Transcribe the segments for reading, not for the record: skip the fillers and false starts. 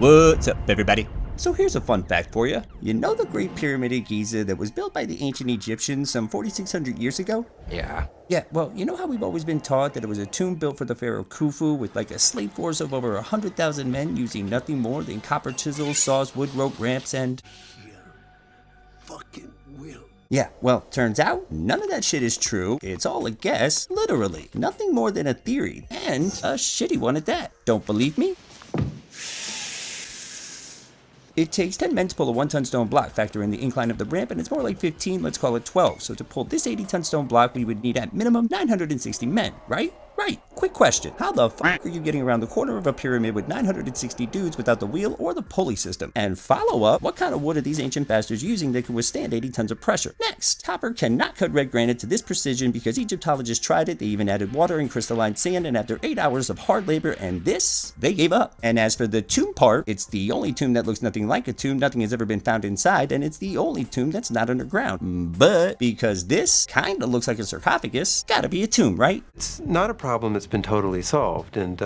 What's up, everybody? So here's a fun fact for you. You know the Great Pyramid of Giza that was built by the ancient Egyptians some 4,600 years ago? Yeah. Yeah, well, you know how we've always been taught that it was a tomb built for the Pharaoh Khufu with like a slave force of over 100,000 men using nothing more than copper chisels, saws, wood rope ramps, and... fucking will. Yeah, well, turns out none of that shit is true. It's all a guess, literally. Nothing more than a theory, and a shitty one at that. Don't believe me? It takes 10 men to pull a 1-ton stone block. Factor in the incline of the ramp, and it's more like 15, let's call it 12. So to pull this 80-ton stone block, we would need at minimum 960 men, right? Right. Quick question. How the fuck are you getting around the corner of a pyramid with 960 dudes without the wheel or the pulley system? And follow up, what kind of wood are these ancient bastards using that can withstand 80 tons of pressure? Next, copper cannot cut red granite to this precision because Egyptologists tried it. They even added water and crystalline sand, and after 8 hours of hard labor and this, they gave up. And as for the tomb part, it's the only tomb that looks nothing like a tomb. Nothing has ever been found inside, and it's the only tomb that's not underground. But because this kinda looks like a sarcophagus, gotta be a tomb, right? It's not a problem that's been totally solved, and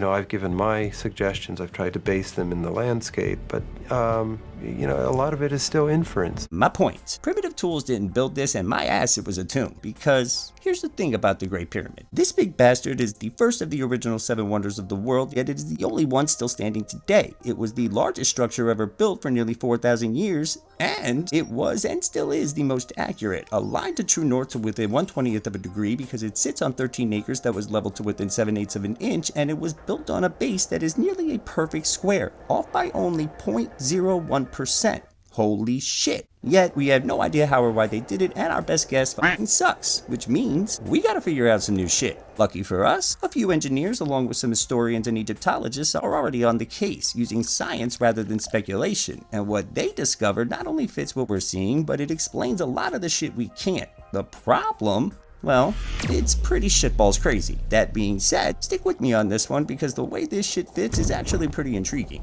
I've given my suggestions. I've tried to base them in the landscape, but a lot of it is still inference. My point. Primitive tools didn't build this, and my ass it was a tomb. Because here's the thing about the Great Pyramid. This big bastard is the first of the original 7 wonders of the world, yet it is the only one still standing today. It was the largest structure ever built for nearly 4,000 years, and it was and still is the most accurate. Aligned to true north to within 1/20th of a degree because it sits on 13 acres that was leveled to within 7/8 of an inch, and it was built on a base that is nearly a perfect square, off by only 0.01%. Holy shit. Yet, we have no idea how or why they did it, and our best guess fucking sucks, which means we gotta figure out some new shit. Lucky for us, a few engineers along with some historians and Egyptologists are already on the case, using science rather than speculation, and what they discovered not only fits what we're seeing, but it explains a lot of the shit we can't. The problem? Well, it's pretty shitballs crazy. That being said, stick with me on this one because the way this shit fits is actually pretty intriguing.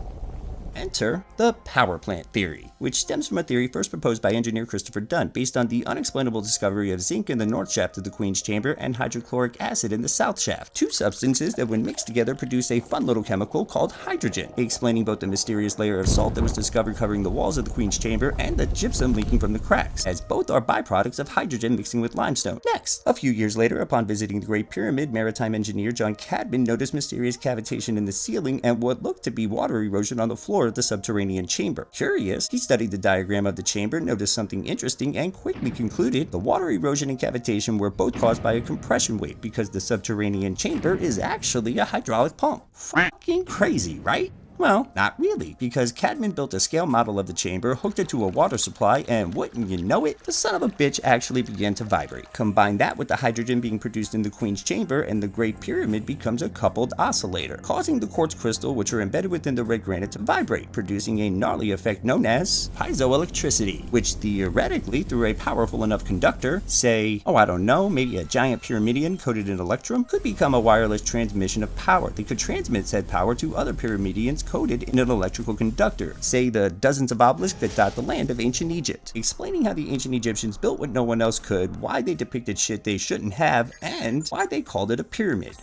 Enter the power plant theory, which stems from a theory first proposed by engineer Christopher Dunn based on the unexplainable discovery of zinc in the north shaft of the Queen's Chamber and hydrochloric acid in the south shaft, 2 substances that when mixed together produce a fun little chemical called hydrogen, explaining both the mysterious layer of salt that was discovered covering the walls of the Queen's Chamber and the gypsum leaking from the cracks, as both are byproducts of hydrogen mixing with limestone. Next, a few years later, upon visiting the Great Pyramid, maritime engineer John Cadman noticed mysterious cavitation in the ceiling and what looked to be water erosion on the floor of the subterranean chamber. Curious, he studied the diagram of the chamber, noticed something interesting, and quickly concluded the water erosion and cavitation were both caused by a compression wave because the subterranean chamber is actually a hydraulic pump. Fucking crazy, right? Well, not really, because Cadman built a scale model of the chamber, hooked it to a water supply, and wouldn't you know it, the son of a bitch actually began to vibrate. Combine that with the hydrogen being produced in the Queen's Chamber, and the Great Pyramid becomes a coupled oscillator, causing the quartz crystal which are embedded within the red granite to vibrate, producing a gnarly effect known as piezoelectricity, which theoretically, through a powerful enough conductor, say, maybe a giant pyramidion coated in electrum, could become a wireless transmission of power. They could transmit said power to other pyramidions coated in an electrical conductor, say the dozens of obelisks that dot the land of ancient Egypt, explaining how the ancient Egyptians built what no one else could, why they depicted shit they shouldn't have, and why they called it a pyramid.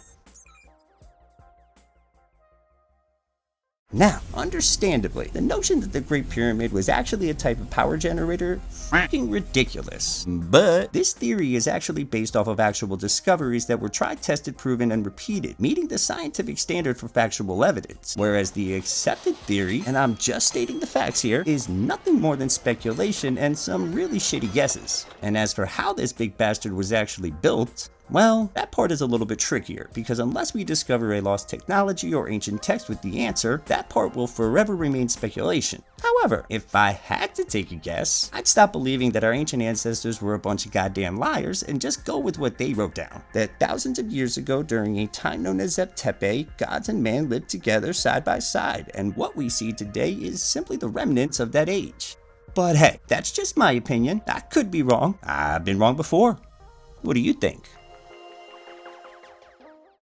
Now, understandably, the notion that the Great Pyramid was actually a type of power generator, freaking ridiculous. But this theory is actually based off of actual discoveries that were tried, tested, proven, and repeated, meeting the scientific standard for factual evidence. Whereas the accepted theory, and I'm just stating the facts here, is nothing more than speculation and some really shitty guesses. And as for how this big bastard was actually built, well, that part is a little bit trickier, because unless we discover a lost technology or ancient text with the answer, that part will forever remain speculation. However, if I had to take a guess, I'd stop believing that our ancient ancestors were a bunch of goddamn liars and just go with what they wrote down. That thousands of years ago, during a time known as Zep-Tepe, gods and man lived together side by side, and what we see today is simply the remnants of that age. But hey, that's just my opinion. I could be wrong. I've been wrong before. What do you think?